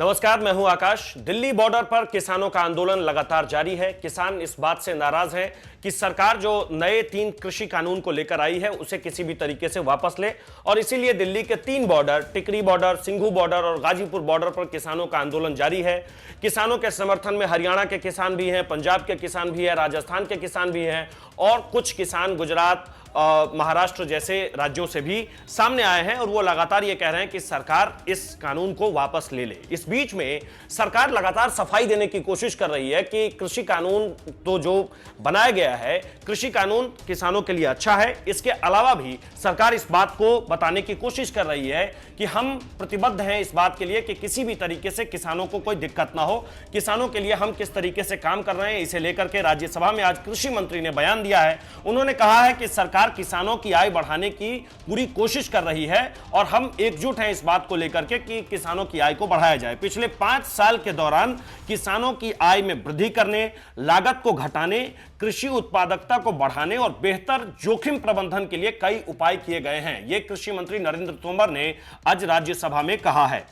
नमस्कार, मैं हूं आकाश। दिल्ली बॉर्डर पर किसानों का आंदोलन लगातार जारी है। किसान इस बात से नाराज हैं कि सरकार जो नए 3 कृषि कानून को लेकर आई है उसे किसी भी तरीके से वापस ले, और इसीलिए दिल्ली के 3 बॉर्डर, टिकरी बॉर्डर, सिंघू बॉर्डर और गाजीपुर बॉर्डर पर किसानों का आंदोलन जारी है। किसानों के समर्थन में हरियाणा के किसान भी हैं, पंजाब के किसान भी हैं, राजस्थान के किसान भी हैं और कुछ किसान गुजरात, महाराष्ट्र जैसे राज्यों से भी सामने आए हैं और वो लगातार ये कह रहे हैं कि सरकार इस कानून को वापस ले ले। इस बीच में सरकार लगातार सफाई देने की कोशिश कर रही है कि कृषि कानून तो जो बनाया गया है, कृषि कानून किसानों के लिए अच्छा है। इसके अलावा भी सरकार इस बात को बताने की कोशिश कर रही है कि हम प्रतिबद्ध हैं इस बात के लिए कि किसी भी तरीके से किसानों को कोई दिक्कत ना हो। किसानों के लिए हम किस तरीके से काम कर रहे हैं, इसे लेकर के राज्यसभा में आज कृषि मंत्री ने बयान दिया है। उन्होंने कहा है कि सरकार किसानों की आय बढ़ाने की पूरी कोशिश कर रही है और हम एकजुट हैं इस बात को लेकर के कि किसानों की आय को बढ़ाया जाए। पिछले 5 साल के दौरान किसानों की आय में वृद्धि करने, लागत को घटाने, कृषि उत्पादकता को बढ़ाने और बेहतर जोखिम प्रबंधन के लिए कई उपाय किए गए हैं। यह कृषि मंत्री नरेंद्र तोमर ने आज राज्यसभा में कहा है।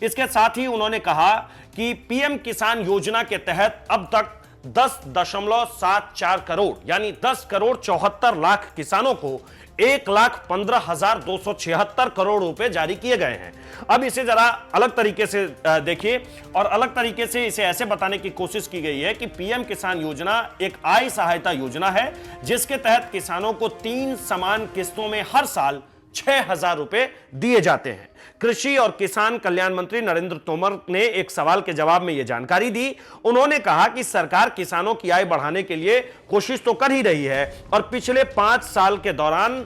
इसके साथ ही उन्होंने कहा कि पीएम किसान योजना के तहत अब तक 10.74 करोड़ यानी 10 करोड़ 74 लाख किसानों को 1,15,276 करोड़ रुपए जारी किए गए हैं। अब इसे जरा अलग तरीके से देखिए और अलग तरीके से इसे ऐसे बताने की कोशिश की गई है कि पीएम किसान योजना एक आय सहायता योजना है जिसके तहत किसानों को 3 समान किस्तों में हर साल 6,000 रुपए दिए जाते हैं। कृषि और किसान कल्याण मंत्री नरेंद्र तोमर ने एक सवाल के जवाब में यह जानकारी दी। उन्होंने कहा कि सरकार किसानों की आय बढ़ाने के लिए कोशिश तो कर ही रही है और पिछले 5 साल के दौरान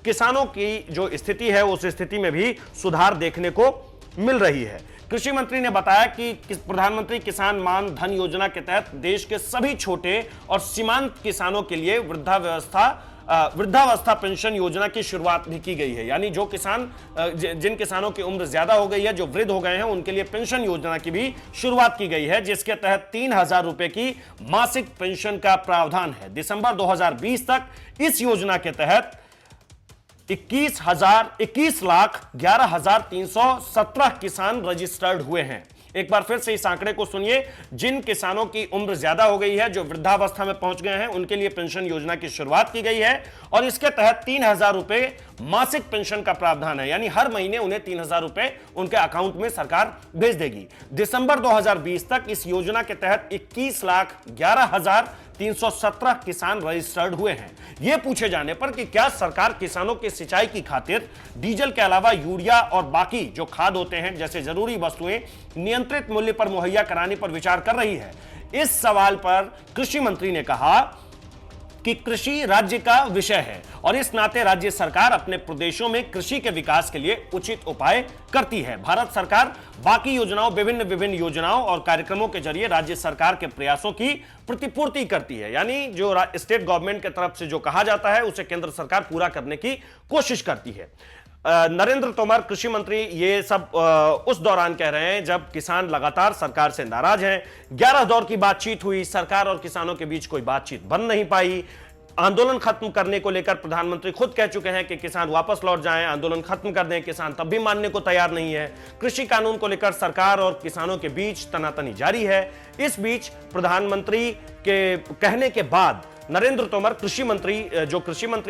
किसानों की जो स्थिति है उस स्थिति में भी सुधार देखने को मिल रही है। कृषि मंत्री ने बताया कि प्रधानमंत्री किसान मान धन योजना के तहत देश के सभी छोटे और सीमांत किसानों के लिए वृद्धावस्था पेंशन योजना की शुरुआत भी की गई है। यानी जो किसान, जिन किसानों की उम्र ज्यादा हो गई है, जो वृद्ध हो गए हैं, उनके लिए पेंशन योजना की भी शुरुआत की गई है21 तहत 3,000 रुपए की मासिक पेंशन का प्रावधान है। दिसंबर 2020 तक इस योजना के तहत 21,11,317 किसान रजिस्टर्ड हुए हैं। एक बार फिर से इस आंकड़े को सुनिए। जिन किसानों की उम्र ज्यादा हो गई है, जो वृद्धावस्था में पहुंच गए हैं, उनके लिए पेंशन योजना की शुरुआत की गई है और इसके तहत 3,000 रुपए मासिक पेंशन का प्रावधान है। यानी हर महीने उन्हें 3,000 रुपए उनके अकाउंट में सरकार भेज देगी। दिसंबर 2020 तक इस योजना के तहत 21,11,317 किसान रजिस्टर्ड हुए हैं। यह पूछे जाने पर कि क्या सरकार किसानों की सिंचाई की खातिर डीजल के अलावा यूरिया और बाकी जो खाद होते हैं जैसे जरूरी वस्तुएं नियंत्रित मूल्य पर मुहैया कराने पर विचार कर रही है। इस सवाल पर कृषि मंत्री ने कहा कि कृषि राज्य का विषय है और इस नाते राज्य सरकार अपने प्रदेशों में कृषि के विकास के लिए उचित उपाय करती है। भारत सरकार बाकी योजनाओं, विभिन्न योजनाओं और कार्यक्रमों के जरिए राज्य सरकार के प्रयासों की प्रतिपूर्ति करती है। यानी जो स्टेट गवर्नमेंट की तरफ से जो कहा जाता है उसे केंद्र सरकार पूरा करने की कोशिश करती है। नरेंद्र तोमर कृषि मंत्री ये सब उस दौरान कह रहे हैं जब किसान लगातार सरकार से नाराज हैं। 11 दौर की बातचीत हुई, सरकार और किसानों के बीच कोई बातचीत बन नहीं पाई। आंदोलन खत्म करने को लेकर प्रधानमंत्री खुद कह चुके हैं कि किसान वापस लौट जाएं, आंदोलन खत्म कर दें। किसान तब भी मानने को तैयार नहीं है। कृषि कानून को लेकर सरकार और किसानों के बीच तनातनी जारी है। इस बीच प्रधानमंत्री के कहने के बाद नरेंद्र तोमर कृषि मंत्री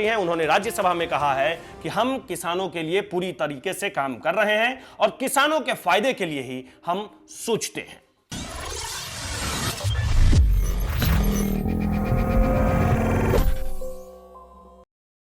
हैं, उन्होंने राज्यसभा में कहा है कि हम किसानों के लिए पूरी तरीके से काम कर रहे हैं और किसानों के फायदे के लिए ही हम सोचते हैं।